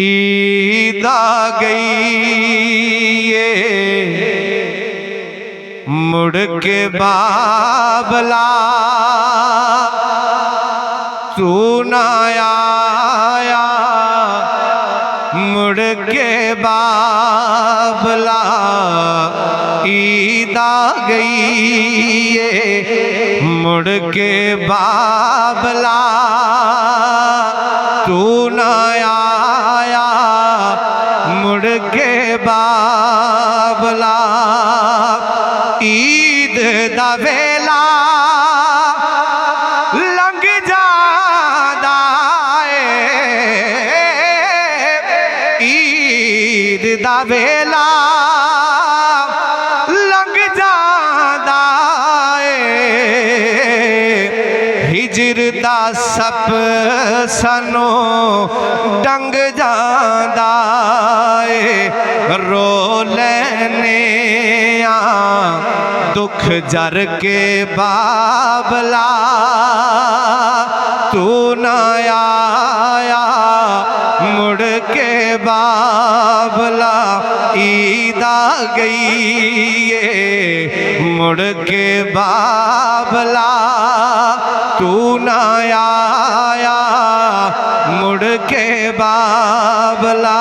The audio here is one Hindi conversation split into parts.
ईद आ गई ये मुड़ के बाबला तू ना आया मुड़ के बाबला ईद आ गई ये मुड़ के बाबला तू ना आया मुड़ के बाबला ईद दा वेला लंघ जादा ईद दा वेला लंघ जादा हिजर दा सप सनो डंग जादा रो लेने दुख जर के बाबला तू ना आया मुड़ के बाबला ईद आ गई ये मुड़ के बाबला तू ना आया मुड़ के बाबला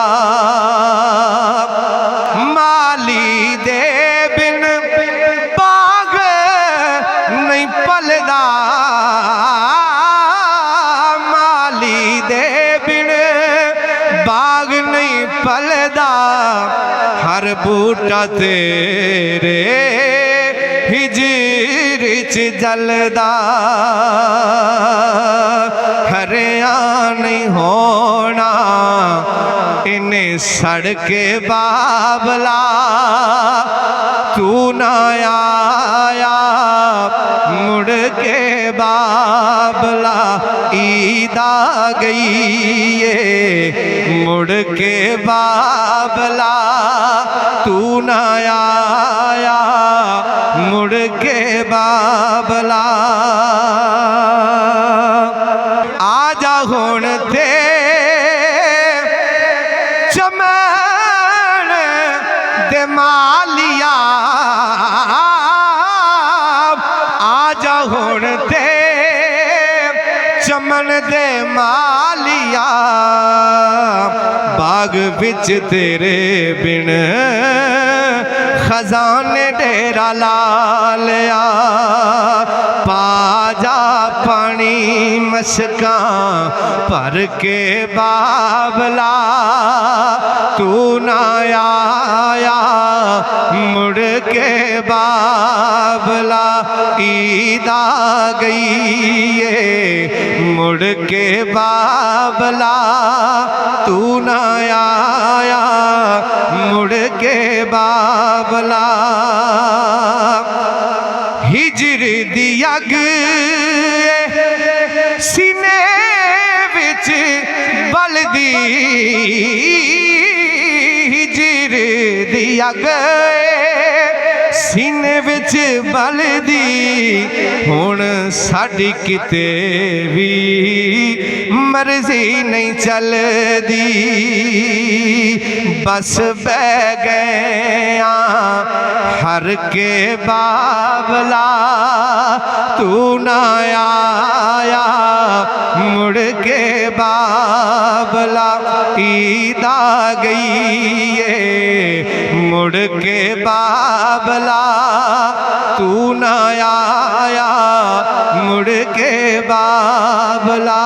माली दे बिन बाग नहीं पलदा माली दे बिन बाग नहीं पलदा हर बूटा तेरे हिजर च जलदा हरिया नहीं होना इन्हें सड़के बाबला तू ना आया मुड़ के बाबला ईद आ गई ये मुड़ के बाबला तू ना आया मुड़ के बाबला आजा हुण ते चमन दे मालिया आजा हुण ते चमन दे मालिया बाग विच तेरे बिन खजाने डेरा ला लिया पाजा पानी मशका भर के बाबला तू ना आया मुड़ के बाबला ईद आ गई ये मुड़ के बाबला तू ना आया मुड़ के बाबला हिजर दी अग सीने विच बलदी हिजर दी अग सीने विच बलदी हुण साडी किते भी मर्जी नहीं चलदी बस बह गया हर के बाबला तू ना आया मुड़ के बाबला ईद आ गई ये मुड़ के बाबला तू ना आया मुड़ के बाबला।